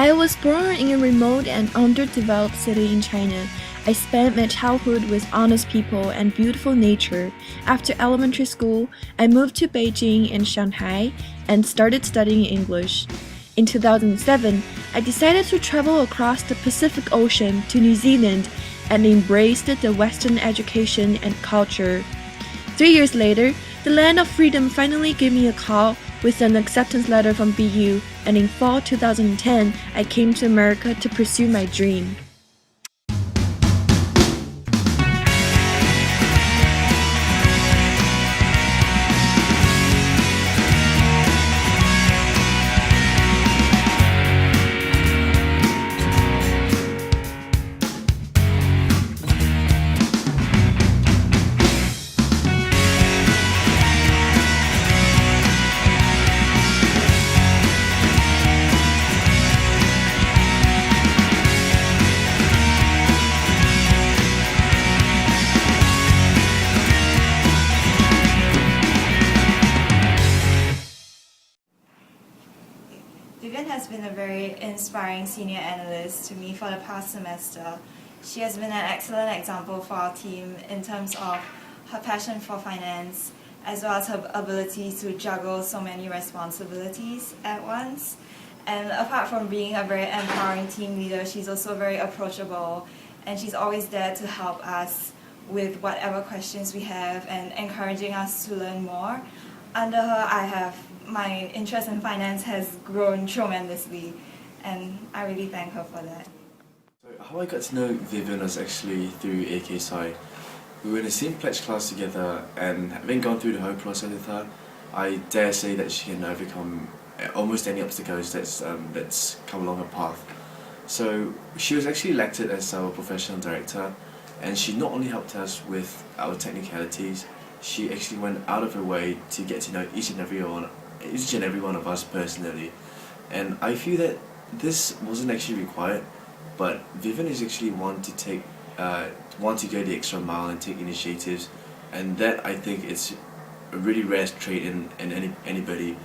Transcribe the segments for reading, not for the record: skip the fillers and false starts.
I was born in a remote and underdeveloped city in China. I spent my childhood with honest people and beautiful nature. After elementary school, I moved to Beijing and Shanghai and started studying English. In 2007, I decided to travel across the Pacific Ocean to New Zealand and embraced the Western education and culture. 3 years later, the land of freedom finally gave me a call with an acceptance letter from BU, and in fall 2010, I came to America to pursue my dream. Vivian has been a very inspiring senior analyst to me for the past semester. She has been an excellent example for our team in terms of her passion for finance, as well as her ability to juggle so many responsibilities at once. And apart from being a very empowering team leader, she's also very approachable, and she's always there to help us with whatever questions we have and encouraging us to learn more. Under her, my interest in finance has grown tremendously, and I really thank her for that. So how I got to know Vivian was actually through AKSI. We were in the same pledge class together, and having gone through the whole process with her, I dare say that she can overcome almost any obstacles that's come along her path. So she was actually elected as our professional director, and she not only helped us with our technicalities, she actually went out of her way to get to know each and every one of us personally. And I feel that this wasn't actually required, but Vivian is actually want to go the extra mile and take initiatives, and that I think it's a really rare trait in anybody.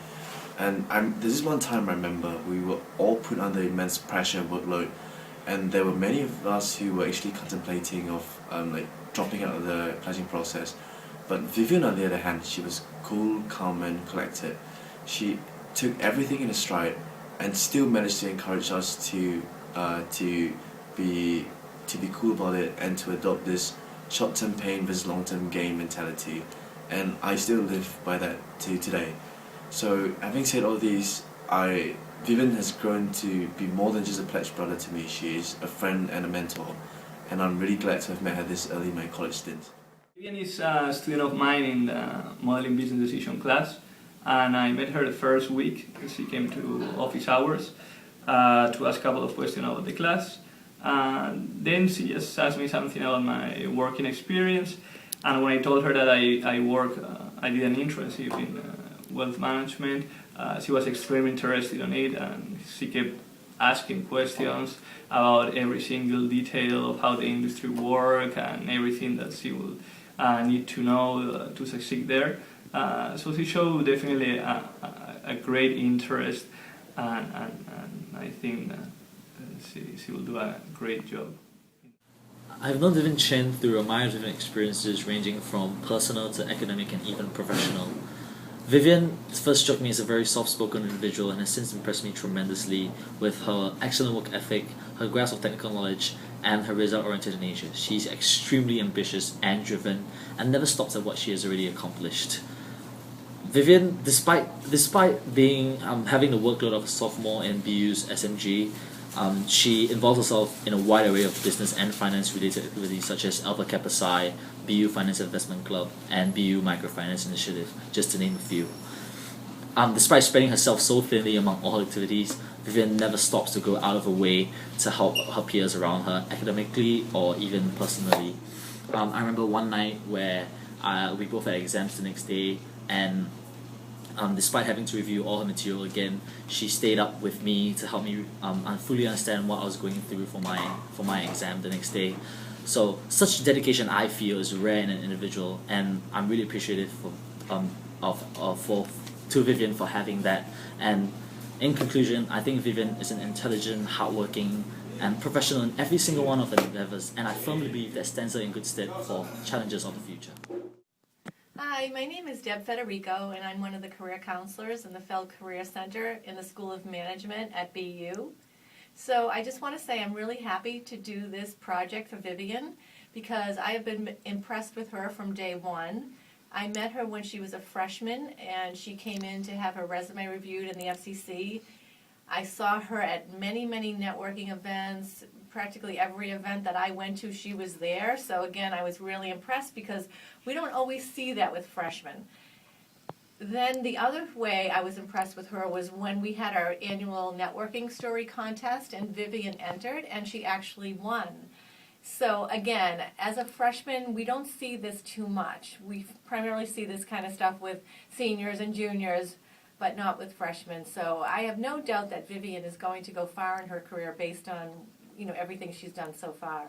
And this is one time I remember we were all put under immense pressure and workload, and there were many of us who were actually contemplating of dropping out of the pledging process. But Vivian, on the other hand, she was cool, calm and collected. She took everything in a stride and still managed to encourage us to be cool about it and to adopt this short-term pain versus long-term gain mentality. And I still live by that to today. So having said all these, Vivian has grown to be more than just a pledge brother to me. She is a friend and a mentor, and I'm really glad to have met her this early in my college stint. Vivian is a student of mine in the Modeling Business Decision class, and I met her the first week. She came to office hours to ask a couple of questions about the class. Then she just asked me something about my working experience, and when I told her that I did an internship in wealth management, she was extremely interested in it, and she kept asking questions about every single detail of how the industry works and everything that she would need to know to succeed there. So she showed definitely a great interest, and I think she will do a great job. I've known Vivian Chen through a myriad of different experiences ranging from personal to academic and even professional. Vivian first struck me as a very soft-spoken individual and has since impressed me tremendously with her excellent work ethic, her grasp of technical knowledge, and her result-oriented nature. She's extremely ambitious and driven and never stops at what she has already accomplished. Vivian, despite being having the workload of a sophomore in BU's SMG, she involves herself in a wide array of business and finance-related activities such as Alpha Kappa Psi, BU Finance Investment Club, and BU Microfinance Initiative, just to name a few. Despite spreading herself so thinly among all her activities, Vivian never stops to go out of her way to help her peers around her, academically or even personally. I remember one night where we both had exams the next day, and despite having to review all her material again, she stayed up with me to help me fully understand what I was going through for my exam the next day. So such dedication, I feel, is rare in an individual, and I'm really appreciative to Vivian for having that. And In conclusion, I think Vivian is an intelligent, hardworking, and professional in every single one of her endeavors, and I firmly believe that stands her in good stead for challenges of the future. Hi, my name is Deb Federico, and I'm one of the career counselors in the Feld Career Center in the School of Management at BU. So I just want to say I'm really happy to do this project for Vivian because I have been impressed with her from day one. I met her when she was a freshman and she came in to have her resume reviewed in the FCC. I saw her at many networking events. Practically every event that I went to, she was there. So again, I was really impressed because we don't always see that with freshmen. Then the other way I was impressed with her was when we had our annual networking story contest and Vivian entered and she actually won. So again, as a freshman, we don't see this too much. We primarily see this kind of stuff with seniors and juniors, but not with freshmen. So I have no doubt that Vivian is going to go far in her career based on, everything she's done so far.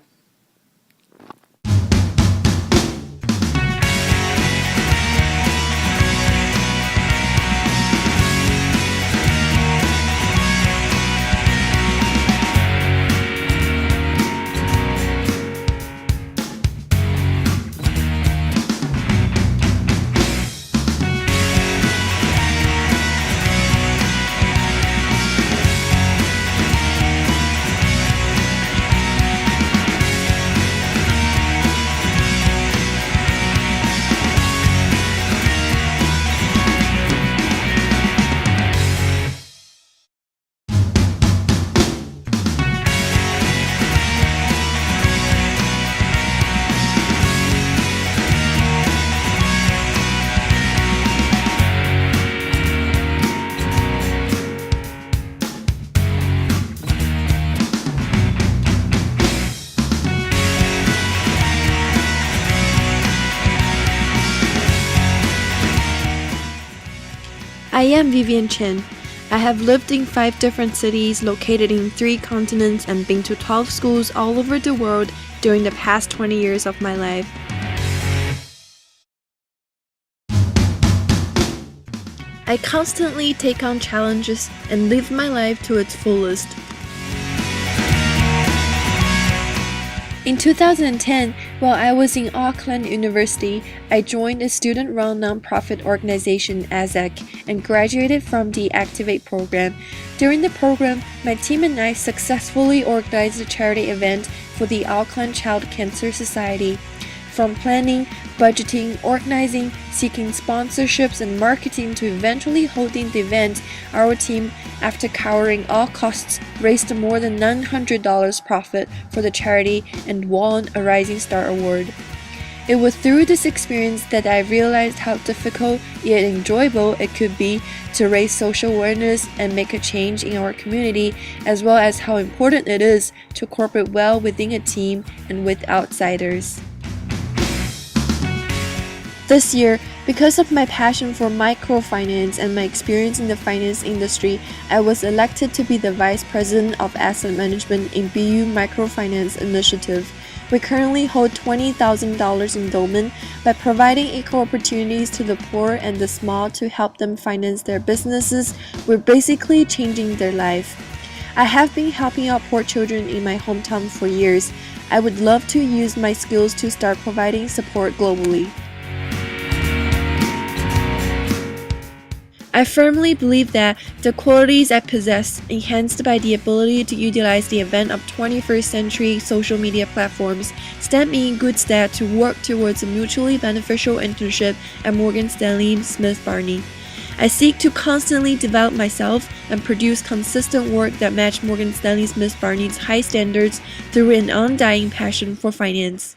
I am Vivian Chen. I have lived in 5 different cities located in 3 continents and been to 12 schools all over the world during the past 20 years of my life. I constantly take on challenges and live my life to its fullest. In 2010, while I was in Auckland University, I joined a student-run nonprofit organization, ASEC, and graduated from the Activate program. During the program, my team and I successfully organized a charity event for the Auckland Child Cancer Society. From planning, budgeting, organizing, seeking sponsorships, and marketing to eventually holding the event, our team, after covering all costs, raised more than $900 profit for the charity and won a Rising Star Award. It was through this experience that I realized how difficult yet enjoyable it could be to raise social awareness and make a change in our community, as well as how important it is to cooperate well within a team and with outsiders. This year, because of my passion for microfinance and my experience in the finance industry, I was elected to be the Vice President of Asset Management in BU Microfinance Initiative. We currently hold $20,000 endowment by providing equal opportunities to the poor and the small to help them finance their businesses. We're basically changing their life. I have been helping out poor children in my hometown for years. I would love to use my skills to start providing support globally. I firmly believe that the qualities I possess, enhanced by the ability to utilize the advent of 21st century social media platforms, stand me in good stead to work towards a mutually beneficial internship at Morgan Stanley Smith Barney. I seek to constantly develop myself and produce consistent work that match Morgan Stanley Smith Barney's high standards through an undying passion for finance.